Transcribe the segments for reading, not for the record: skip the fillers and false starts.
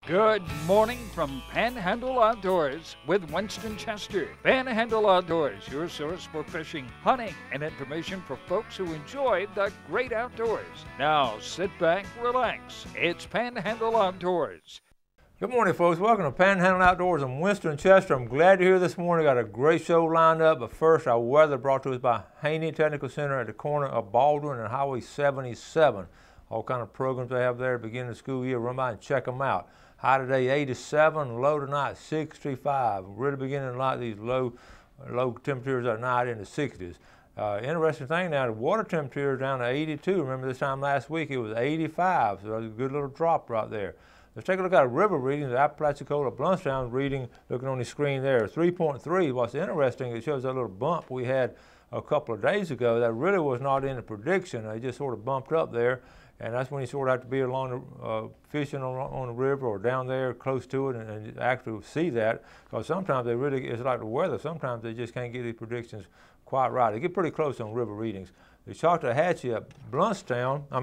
Good morning from Panhandle Outdoors with Winston Chester. Panhandle Outdoors, your source for fishing, hunting, and information for folks who enjoy the great outdoors. Now sit back, relax. It's Panhandle Outdoors. Good morning, folks. Welcome to Panhandle Outdoors. I'm Winston Chester. I'm glad you're here this morning. Got a great show lined up, but first, our weather brought to us by Haney Technical Center at the corner of Baldwin and Highway 77. All kind of programs they have there beginning the school year. Run by and check them out. High today 87, low tonight 65. Really beginning to like these low temperatures at night in the 60s. Interesting thing now, the water temperature is down to 82. Remember this time last week it was 85, so that's a good little drop right there. Let's take a look at river readings. The Apalachicola Bluntstown reading, looking on the screen there, 3.3. What's interesting, it shows that little bump we had a couple of days ago. That really was not in the prediction. They just sort of bumped up there. And that's when you sort of have to be along the, fishing on the river or down there close to it and actually see that. Because sometimes they really, it's like the weather, sometimes they just can't get these predictions quite right. They get pretty close on river readings. The Choctawhatchee at Bluntstown, the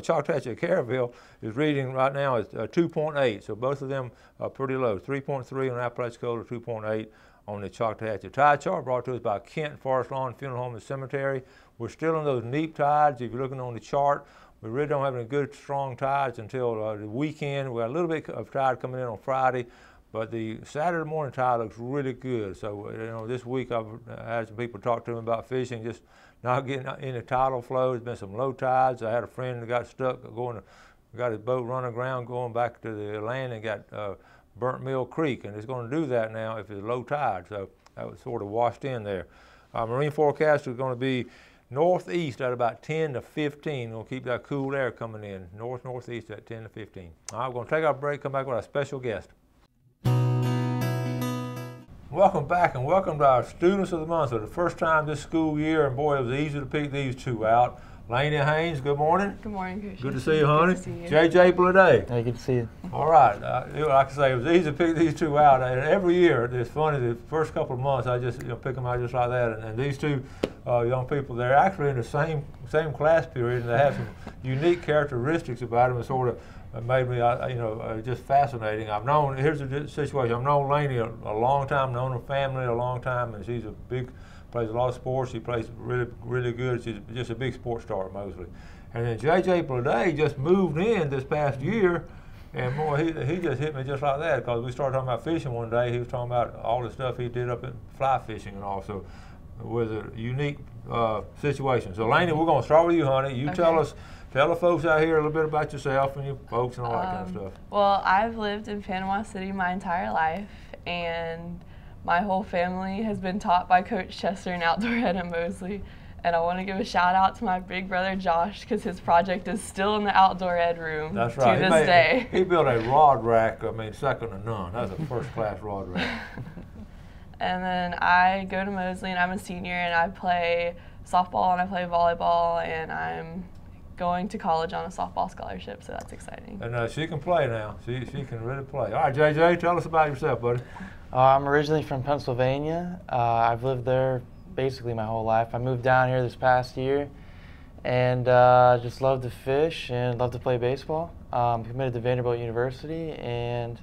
Choctawhatchee at Caryville is reading right now at 2.8. So both of them are pretty low, 3.3 on Apalachicola, 2.8 on the Choctawhatchee. Tide chart brought to us by Kent Forest Lawn Funeral Home and Cemetery. We're still in those neap tides. If you're looking on the chart, we really don't have any good strong tides until the weekend. We got a little bit of tide coming in on Friday, but the Saturday morning tide looks really good. So, this week I've had some people talk to me about fishing, just not getting any tidal flow. There's been some low tides. I had a friend that got stuck got his boat running aground going back to the land and got Burnt Mill Creek, and it's going to do that now if it's low tide. So that was sort of washed in there. Marine forecast is going to be northeast at about 10 to 15. We'll keep that cool air coming in. Northeast at 10 to 15. All right, we're going to take our break, come back with our special guest. Welcome back and welcome to our Students of the Month. So the first time this school year, and boy, it was easy to pick these two out. Laney Haynes, good morning. Good morning, Christian. Good to see you, honey. Good to see you. JJ Blade. Hey, good to see you. All right. Like I say, it was easy to pick these two out. And every year, it's funny, the first couple of months, I just pick them out just like that. And these two young people, they're actually in the same class period, and they have some unique characteristics about them that sort of made me, just fascinating. Here's the situation. I've known Laney a long time, known her family a long time, and she's plays a lot of sports. She plays really, really good. She's just a big sports star mostly. And then JJ Blade just moved in this past year, and boy, he just hit me just like that, because we started talking about fishing one day. He was talking about all the stuff he did up in fly fishing and all. So it was a unique situation. So Laney, we're going to start with you, honey. You okay. Tell the folks out here a little bit about yourself and your folks and all that kind of stuff. Well, I've lived in Panama City my entire life, and my whole family has been taught by Coach Chester in Outdoor Ed at Mosley. And I want to give a shout out to my big brother Josh, because his project is still in the Outdoor Ed room That's right. to this day. He built a rod rack, second to none. That's a first class rod rack. And then I go to Mosley, and I'm a senior, and I play softball and I play volleyball, and I'm going to college on a softball scholarship, so that's exciting. And she can play now. She can really play. All right, JJ, tell us about yourself, buddy. I'm originally from Pennsylvania. I've lived there basically my whole life. I moved down here this past year, and just love to fish and love to play baseball. Committed to Vanderbilt University, and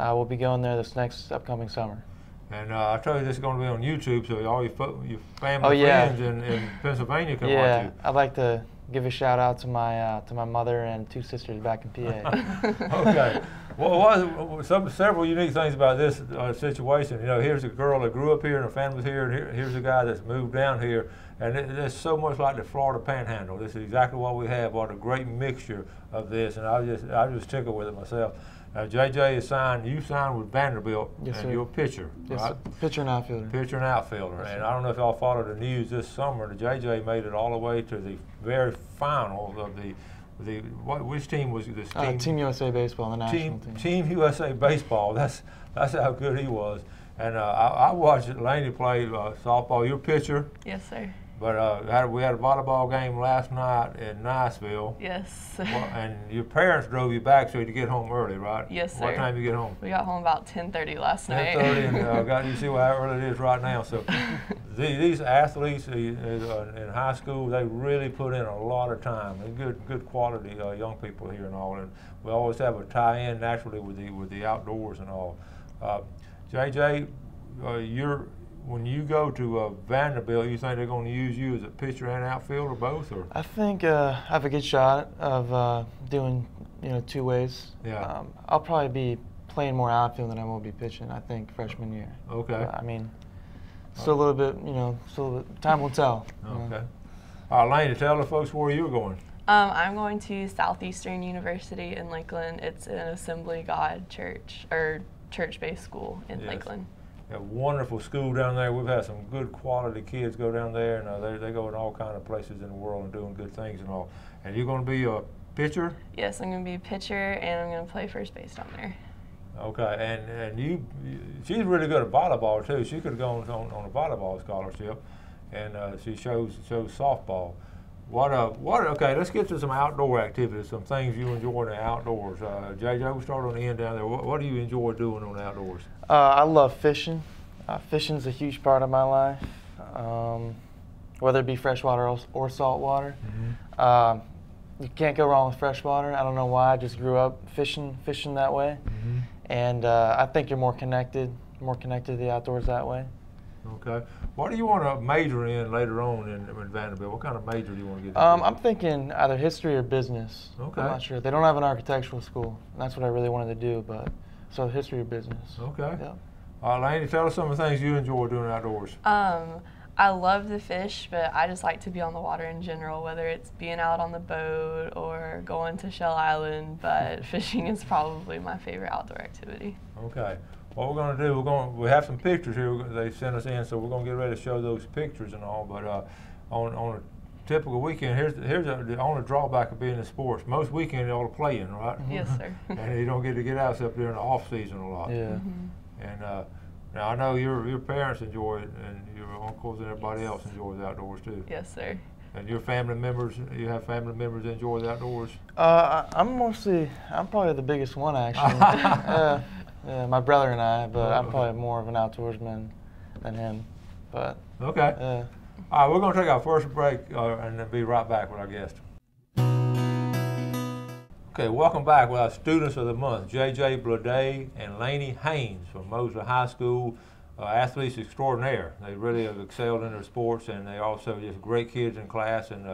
we'll be going there this next upcoming summer. And I told you this is going to be on YouTube, so all your family friends in Pennsylvania can watch you. I'd like to give a shout out to my mother and two sisters back in PA. Okay. Well, several unique things about this situation. Here's a girl that grew up here and her family's here, and here's a guy that's moved down here, and it's so much like the Florida Panhandle. This is exactly what we have. What a great mixture of this, and I was just tickled with it myself. JJ is signed. You signed with Vanderbilt, yes, and sir. you're a pitcher, yes, right? Sir. Pitcher and outfielder. Pitcher and outfielder. Yes, and I don't know if y'all followed the news this summer. The JJ made it all the way to the very finals of which team was this team? Team USA Baseball, the national team. Team USA Baseball. That's how good he was. And I watched Laney play softball. You're a pitcher. Yes, sir. But we had a volleyball game last night in Niceville. Yes. And your parents drove you back so you could get home early, right? Yes, sir. What time did you get home? We got home about 10:30 last night. 10:30, and you see how early it is right now. So these athletes in high school, they really put in a lot of time. They're good quality young people here and all, and we always have a tie-in naturally with the outdoors and all. JJ, when you go to Vanderbilt, you think they're going to use you as a pitcher and outfield or both? Or? I think I have a good shot of doing, 2 ways. Yeah. I'll probably be playing more outfield than I will be pitching, I think, freshman year. Okay. I mean, still a little bit, time will tell. Okay. Lainey, tell the folks where you're going. I'm going to Southeastern University in Lakeland. It's an Assembly God church, or church-based school in Lakeland. A wonderful school down there. We've had some good quality kids go down there, and they go in all kind of places in the world and doing good things and all. And you're going to be a pitcher? Yes, I'm going to be a pitcher, and I'm going to play first base down there. Okay, and she's really good at volleyball too. She could have gone on a volleyball scholarship, and she shows softball. Okay, let's get to some outdoor activities, some things you enjoy in the outdoors. JJ, we'll start on the end down there. What do you enjoy doing on the outdoors? I love fishing. Fishing's a huge part of my life, whether it be freshwater or saltwater. Mm-hmm. You can't go wrong with freshwater. I don't know why. I just grew up fishing that way, mm-hmm. and I think you're more connected to the outdoors that way. Okay. What do you want to major in later on in Vanderbilt? What kind of major do you want to get into? I'm thinking either history or business. Okay. I'm not sure. They don't have an architectural school, and that's what I really wanted to do, but so history or business. Okay. Yeah. Lainey, tell us some of the things you enjoy doing outdoors. I love to fish, but I just like to be on the water in general, whether it's being out on the boat or going to Shell Island, but fishing is probably my favorite outdoor activity. Okay. What we're going to do, we have some pictures here they sent us in, so we're going to get ready to show those pictures and all, but on a typical weekend, here's the only drawback of being in sports. Most weekends you ought to play in, right? Yes, sir. And you don't get to get out except during the off season a lot. Yeah. Mm-hmm. And now I know your parents enjoy it, and your uncles and everybody else enjoys the outdoors too. Yes, sir. And your family members, you have family members that enjoy the outdoors? I'm probably the biggest one actually. My brother and I, but I'm probably more of an outdoorsman than him. But okay. All right, we're going to take our first break and then be right back with our guest. Okay, welcome back with our Students of the Month, JJ Blade and Lainey Haynes from Mosley High School, athletes extraordinaire. They really have excelled in their sports, and they're also just great kids in class, and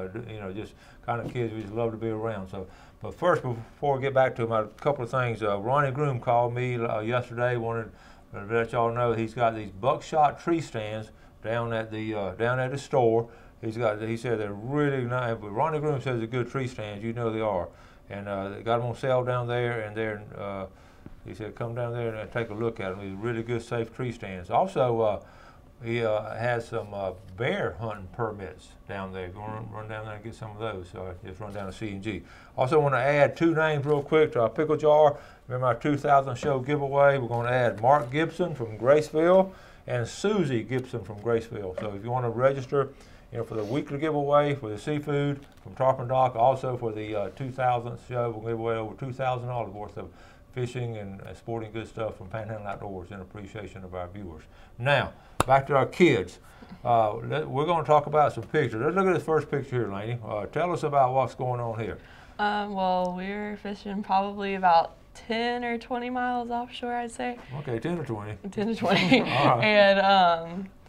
just kind of kids we just love to be around. So, but first, before we get back to them, a couple of things. Ronnie Groom called me yesterday, wanted to let y'all know he's got these buckshot tree stands down at the store. He said they're really nice. But Ronnie Groom says they're good tree stands. You know they are. And they got them on sale down there, and he said come down there and take a look at them. These really good, safe tree stands. Also, he has some bear hunting permits down there. If you want to run down there and get some of those, just run down to C&G. Also want to add 2 names real quick to our pickle jar. Remember our 2000 show giveaway. We're going to add Mark Gibson from Graceville and Susie Gibson from Graceville. So if you want to register, for the weekly giveaway for the seafood from Tarpon Dock, also for the 2000th show, we'll give away over $2,000 worth of fishing and sporting good stuff from Panhandle Outdoors in appreciation of our viewers. Now, back to our kids. We're going to talk about some pictures. Let's look at this first picture here, Lainey. Tell us about what's going on here. Well, we're fishing probably about 10 or 20 miles offshore, I'd say. Okay, 10 or 20. 10 to 20. All right. And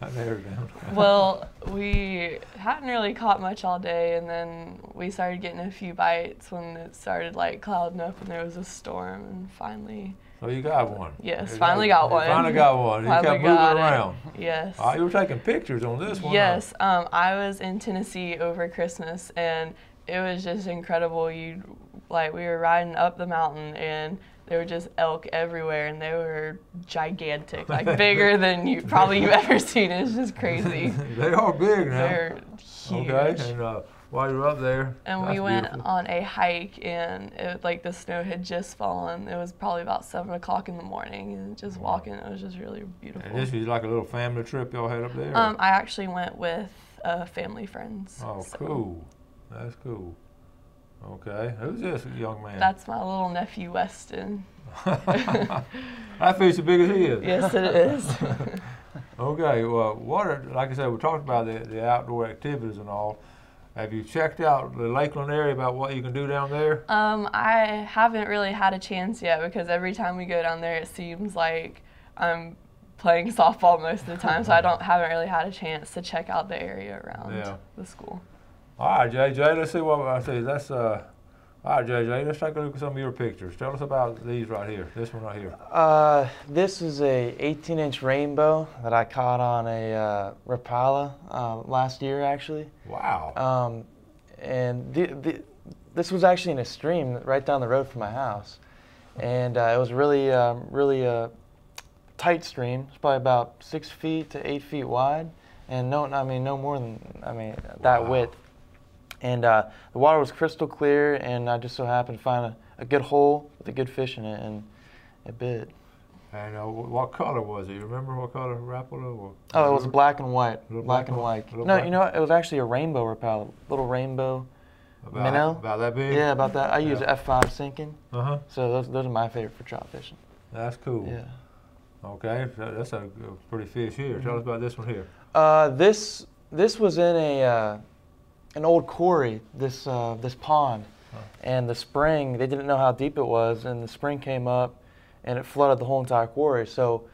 I narrowed it down. well, we hadn't really caught much all day, and then we started getting a few bites when it started clouding up and there was a storm, and finally. So you got one. Yes, finally got one. Finally got one. You kept moving around. Yes. You were taking pictures on this one. Yes. I was in Tennessee over Christmas, and it was just incredible. We were riding up the mountain, and there were just elk everywhere, and they were gigantic, bigger than you've ever seen. It's just crazy. They are big now. They're huge. Okay, and while you were up there, and we went on a hike, and the snow had just fallen. It was probably about 7 o'clock in the morning, and just walking, it was just really beautiful. And this was like a little family trip y'all had up there? I actually went with family friends. Oh, so. Cool. That's cool. Okay, who's this young man? That's my little nephew, Weston. That fish as big as he is. Yes, it is. Okay, well, like I said, we talked about the outdoor activities and all. Have you checked out the Lakeland area about what you can do down there? I haven't really had a chance yet because every time we go down there, it seems like I'm playing softball most of the time, so haven't really had a chance to check out the area around the school. All right, JJ, let's see what I see. All right, JJ, let's take a look at some of your pictures. Tell us about these right here, this one right here. This is a 18-inch rainbow that I caught on a Rapala last year, actually. Wow. And this was actually in a stream right down the road from my house. And it was really tight stream. It's probably about 6 feet to 8 feet wide. And no more than, that width. And the water was crystal clear, and I just so happened to find a good hole with a good fish in it, and it bit. And what color was it? You remember what color Rapala? Oh, it was black and white. Black and white. No, black. You know what? It was actually a rainbow Rapala, little rainbow minnow. About that big? Yeah, about that. I use F5 sinking. Uh-huh. So those are my favorite for trout fishing. That's cool. Yeah. Okay, that's a pretty fish here. Tell us about this one here. This was in an old quarry, this pond, and the spring, they didn't know how deep it was, and the spring came up and it flooded the whole entire quarry. So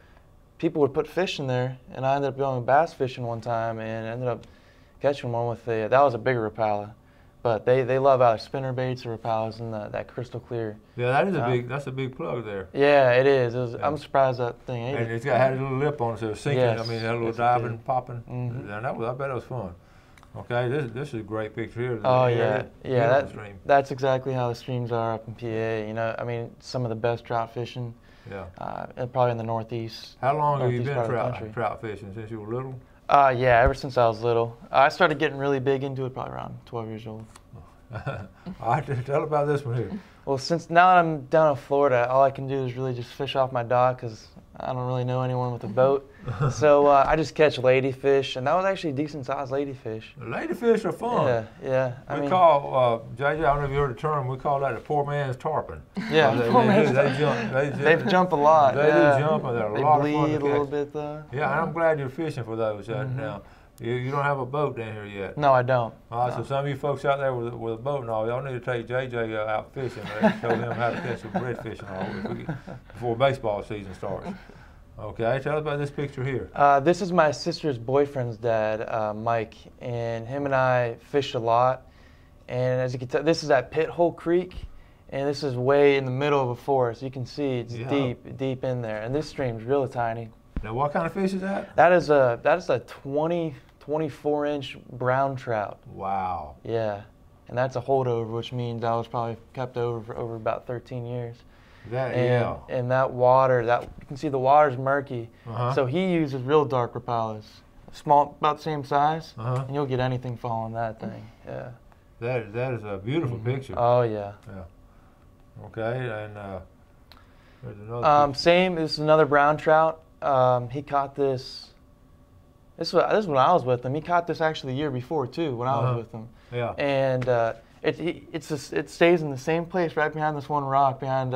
people would put fish in there, and I ended up going bass fishing one time and ended up catching one with that was a bigger Rapala. But they love either spinner baits or Rapalas and that crystal clear. Yeah, that's a big plug there. Yeah, it is. I'm surprised that thing ate and it. It's had a little lip on it, so it was sinking. Yes. I mean, it had a little diving, popping. Mm-hmm. And I bet it was fun. Okay, this is a great picture here. Oh yeah, that's exactly how the streams are up in PA. You know, I mean, some of the best trout fishing. Yeah. And probably in the Northeast. How long have you been trout fishing? Since you were little? Yeah, ever since I was little. I started getting really big into it probably around 12 years old. All right, tell about this one here. Well, since now that I'm down in Florida, all I can do is really just fish off my dock because I don't really know anyone with a boat. So I just catch ladyfish, and that was actually decent-sized ladyfish. Ladyfish are fun. Yeah. We call, JJ, I don't know if you heard the term, we call that the poor man's tarpon. Yeah, they jump a lot. They do jump, and they're a lot of fun to catch. They bleed a little bit, though. Yeah, and I'm glad you're fishing for those now. You don't have a boat down here yet? No, I don't. All right, so some of you folks out there with a boat and all, y'all need to take JJ out fishing. Show him how to catch some redfish and all before baseball season starts. Okay, tell us about this picture here. This is my sister's boyfriend's dad, Mike, and him and I fished a lot. And as you can tell, this is at Pit Hole Creek, and this is way in the middle of a forest. You can see it's deep in there, and this stream's really tiny. Now, what kind of fish is that? That is a 24-inch brown trout. Wow. Yeah, and that's a holdover, which means I was probably kept over for over about 13 years. And that water, you can see the water's murky. So he uses real dark Rapalas, small, about the same size, and you'll get anything following that thing. Yeah. That is a beautiful picture. Oh yeah. Yeah. Okay, and there's another. Same. This is another brown trout. He caught this. This is when I was with him. He caught this actually the year before too, when I was with him. Yeah. And it stays in the same place right behind this one rock behind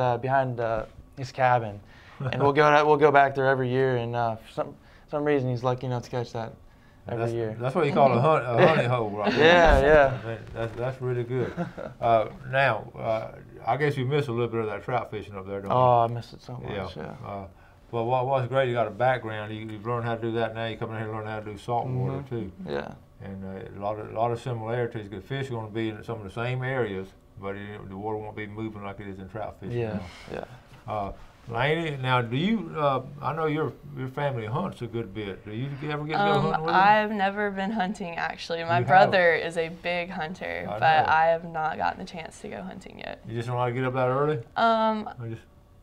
his cabin, and we'll go back there every year. And for some reason he's lucky enough to catch that every year. That's what you call a honey hole, right? Yeah. I mean, that's really good. Now, I guess you miss a little bit of that trout fishing up there, don't you? Oh, I miss it so much. Yeah. Well, what's great, you got a background. You've learned how to do that now. You come in here and learn how to do salt water too. Yeah. And a lot of similarities. Because fish are going to be in some of the same areas, but the water won't be moving like it is in trout fishing. Yeah. Lainey, now do you? I know your family hunts a good bit. Do you ever get to go hunting with them? I've never been hunting actually. My brother is a big hunter, but I have not gotten the chance to go hunting yet. You just don't like to get up that early?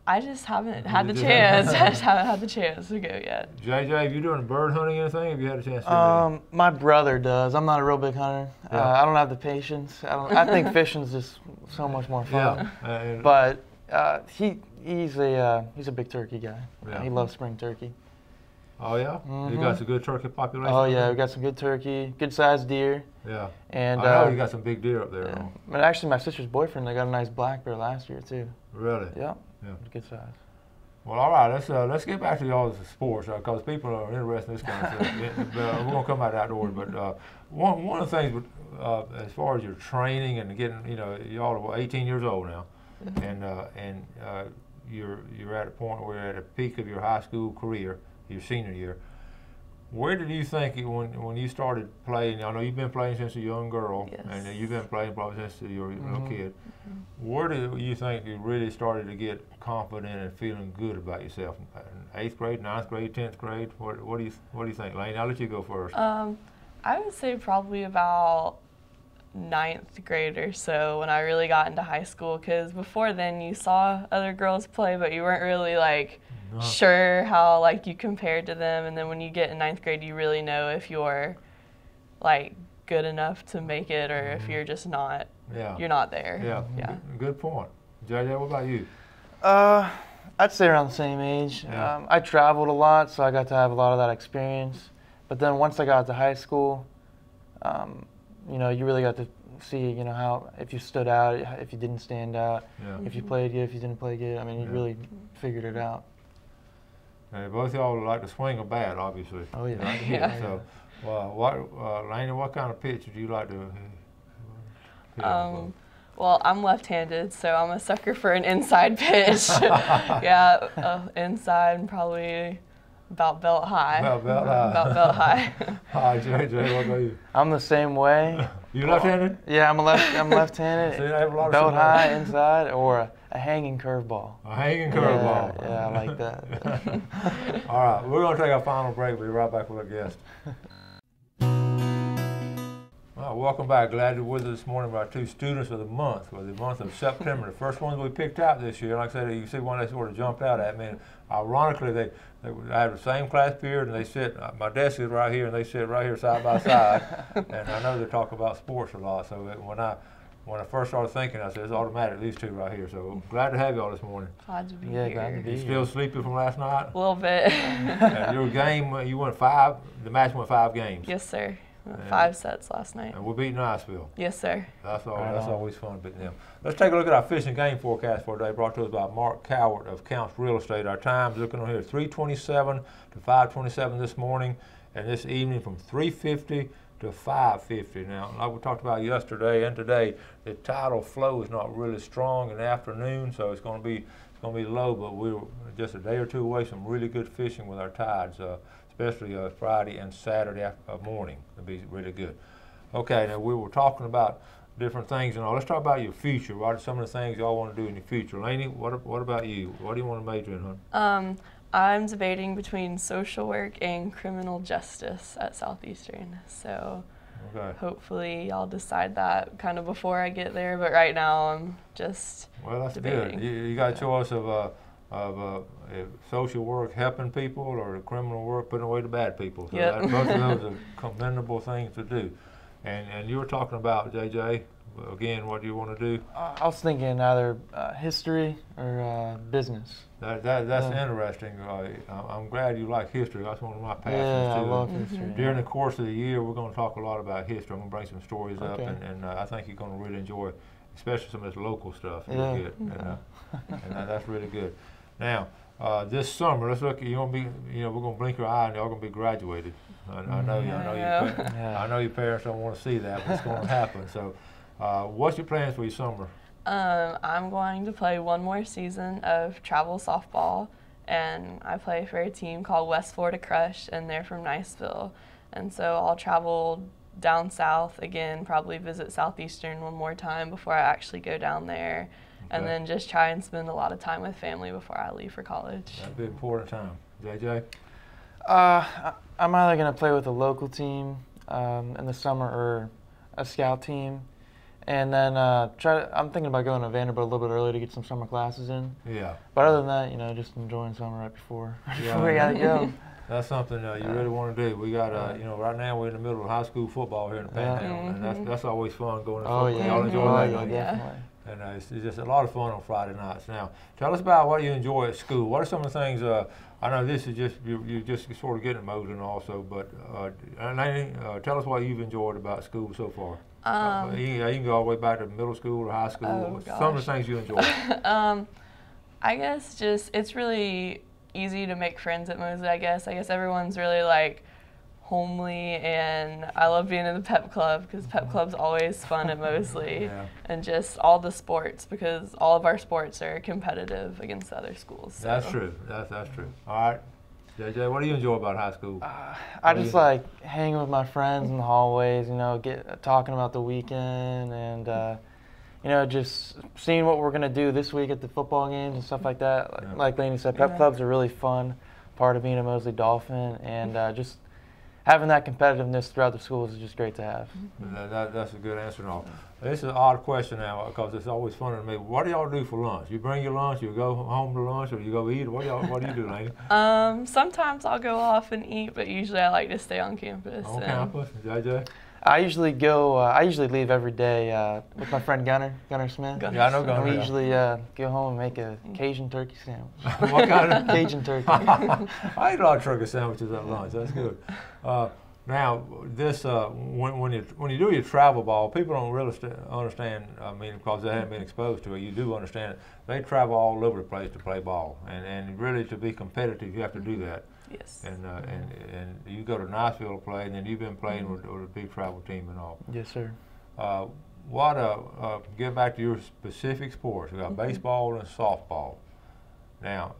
I just haven't had the chance. I just haven't had the chance to go yet. JJ, have you done bird hunting or anything? Have you had a chance to do that? My brother does. I'm not a real big hunter. I don't have the patience. I think fishing's just so much more fun. Yeah. But he's a big turkey guy. Yeah. He loves spring turkey. Oh yeah? You got some good turkey population? Oh yeah, we got some good turkey, good sized deer. Yeah. And I know you got some big deer up there. Yeah. But actually my sister's boyfriend, they got a nice black bear last year too. Really? Yeah. Good size. Well, all right. Let's get back to y'all's sports because people are interested in this kind of stuff. We're gonna come out outdoors, but one of the things, as far as your training and getting, y'all are 18 years old now, and you're at a point where you're at a peak of your high school career, your senior year. Where did you think when you started playing? I know you've been playing since a young girl, yes. and you've been playing probably since you were a little kid. Where do you think you really started to get confident and feeling good about yourself? 8th grade, 9th grade, 10th grade? What do you think, Lane? I'll let you go first. I would say probably about 9th grade or so when I really got into high school, because before then you saw other girls play, but you weren't really sure how you compared to them, and then when you get in 9th grade you really know if you're good enough to make it or if you're just not you're not there. Yeah. Good point. JJ, what about you? I'd say around the same age. Yeah. I traveled a lot, so I got to have a lot of that experience, but then once I got to high school, you really got to see how if you stood out, if you didn't stand out, if you played good, if you didn't play good. I mean, you really figured it out. And both y'all like to swing a bat, obviously. Oh yeah. Right? Yeah. So, Lainey, what kind of pitch do you like to hit? Well, I'm left-handed, so I'm a sucker for an inside pitch. Inside and probably about belt high. About belt high. About belt high. Hi, JJ, what about you? I'm the same way. You left-handed? Yeah, I'm left-handed. See, I have a lot of belt high similarities. inside or a hanging curveball. A hanging curveball. Yeah, I like that. All right, we're going to take our final break. We'll be right back with our guest. Well, welcome back. Glad you're with us this morning with our 2 students of the month, for the month of September. The first ones we picked out this year. Like I said, you can see one that sort of jumped out at me. And ironically, they have the same class period, and they sit. My desk is right here, and they sit right here side by side. And I know they talk about sports a lot. So when I first started thinking, I said it's automatic. These 2 right here. So glad to have y'all this morning. Glad to be Yeah, here. glad to be You here. still sleepy from last night? A little bit. And your game, you won 5. The match went 5 games. Yes, sir. 5 sets last night. And we're beating Iceville. Yes, sir. That's always fun beating them. Let's take a look at our fishing game forecast for today, brought to us by Mark Cowart of Counts Real Estate. Our time's looking on here, 3:27 to 5:27 this morning, and this evening from 3:50 to 5:50. Now, like we talked about yesterday and today, the tidal flow is not really strong in the afternoon, so it's going to be low. But we're just a day or 2 away from really good fishing with our tides, especially Friday and Saturday morning. It'll be really good. Okay, now we were talking about different things and all. Let's talk about your future. What are some of the things y'all want to do in your future? Lainey, what about you? What do you want to major in, hon? I'm debating between social work and criminal justice at Southeastern. So hopefully I'll decide that kind of before I get there. But right now I'm just debating. Good. You got a choice of social work helping people or criminal work putting away the bad people. So both of those are commendable things to do. And you were talking about, JJ, again, what do you want to do? I was thinking either history or business. That's interesting. I'm glad you like history. That's one of my passions Yeah, too. I love history. During the course of the year, we're going to talk a lot about history. I'm going to bring some stories up, Okay. and I think you're going to really enjoy, especially some of this local stuff. Yeah. Good. And that's really good. Now, this summer, let's look. You're going to be, we're going to blink your eye, and y'all going to be graduated. I know your parents don't want to see that, but it's going to happen. So, what's your plans for your summer? I'm going to play 1 more season of travel softball, and I play for a team called West Florida Crush, and they're from Niceville. And so I'll travel down south again, probably visit Southeastern 1 more time before I actually go down there, and then just try and spend a lot of time with family before I leave for college. That'd be an important time. JJ? I'm either going to play with a local team in the summer or a scout team. And then I'm thinking about going to Vanderbilt a little bit early to get some summer classes in. Yeah. But other than that, just enjoying summer right before we got to go. That's something you really want to do. We got, right now we're in the middle of high school football here in the Panhandle, and that's always fun going to football. Oh, yeah. Y'all enjoy that, don't you? Definitely. And it's just a lot of fun on Friday nights. Now, tell us about what you enjoy at school. What are some of the things, I know this is just, you're just sort of getting motion also, but Lainey, tell us what you've enjoyed about school so far. You can go all the way back to middle school or high school. Oh, some of the things you enjoy. I guess just it's really easy to make friends at Mosley, I guess. I guess everyone's really like homely, and I love being in the pep club because pep club's always fun at Mosley. Yeah. And just all the sports, because all of our sports are competitive against other schools. So. That's true. That's true. All right. JJ, what do you enjoy about high school? I just like hanging with my friends in the hallways, you know, talking about the weekend and, you know, just seeing what we're going to do this week at the football games and stuff like that. Yeah. Like Lainey said, pep clubs are really fun part of being a Mosley Dolphin, and just having that competitiveness throughout the schools is just great to have. That's a good answer and all. This is an odd question now because it's always funny to me. What do y'all do for lunch? You bring your lunch, you go home to lunch, or you go eat? What do you do, Lainey? Sometimes I'll go off and eat, but usually I like to stay on campus. On campus? JJ? I usually leave every day with my friend Gunner Smith. Yeah, I know Gunner. And we usually go home and make a Cajun turkey sandwich. What kind of? Cajun turkey. I eat a lot of turkey sandwiches at lunch. That's good. Now, this when you do your travel ball, people don't really understand. I mean, because they haven't been exposed to it. You do understand it. They travel all over the place to play ball, and really to be competitive, you have to do that. Yes. And you go to Niceville to play, and then you've been playing with a big travel team and all. Yes, sir. Get back to your specific sports. We got baseball and softball. Now,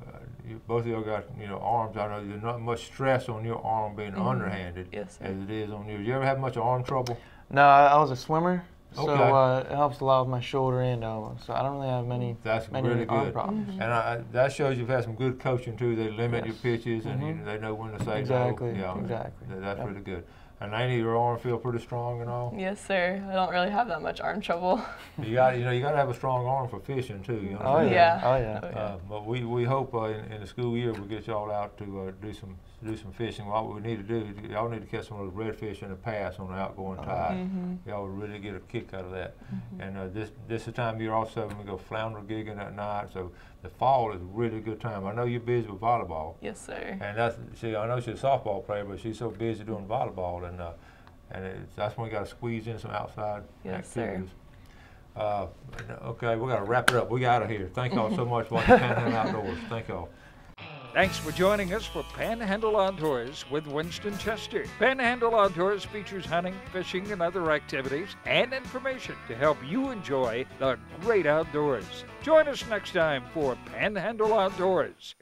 both of you got arms. I know there's not much stress on your arm being underhanded Yes, as it is on yours. You ever have much arm trouble? No, I was a swimmer, so Okay. it helps a lot with my shoulder and elbow. So I don't really have many Really arm good. problems. And that shows you've had some good coaching too. They limit your Yes. pitches, and they know when to say Exactly. no. Yeah, Exactly. That's really good. And Lainey, your arm feel pretty strong and all. Yes, sir. I don't really have that much arm trouble. You got to have a strong arm for fishing too. You Oh understand? yeah. Yeah. Oh yeah. But we hope in the school year we'll get y'all out to do some fishing. What we need to do, y'all need to catch some of those redfish in the pass on the outgoing tide. Y'all will really get a kick out of that. And this is the time of year also when we go flounder gigging at night. So the fall is a really good time. I know you're busy with volleyball. Yes, sir. And I know she's a softball player, but she's so busy doing volleyball, and that's when we got to squeeze in some outside activities. Okay, we got to wrap it up. We got out of here. Thank y'all so much for watching Panhandle Outdoors. Thank y'all. Thanks for joining us for Panhandle Outdoors with Winston Chester. Panhandle Outdoors features hunting, fishing, and other activities and information to help you enjoy the great outdoors. Join us next time for Panhandle Outdoors.